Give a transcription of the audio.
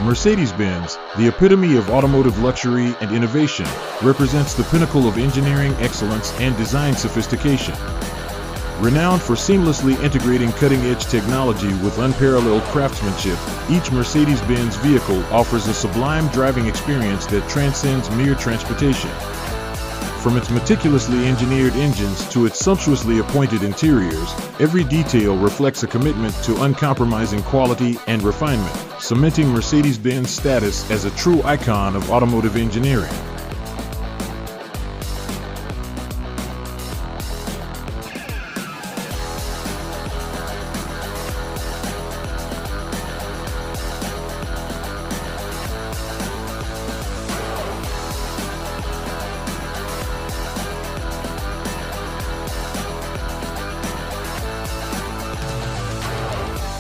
Mercedes-Benz, the epitome of automotive luxury and innovation, represents the pinnacle of engineering excellence and design sophistication. Renowned for seamlessly integrating cutting-edge technology with unparalleled craftsmanship, each Mercedes-Benz vehicle offers a sublime driving experience that transcends mere transportation. From its meticulously engineered engines to its sumptuously appointed interiors, every detail reflects a commitment to uncompromising quality and refinement, cementing Mercedes-Benz status as a true icon of automotive engineering.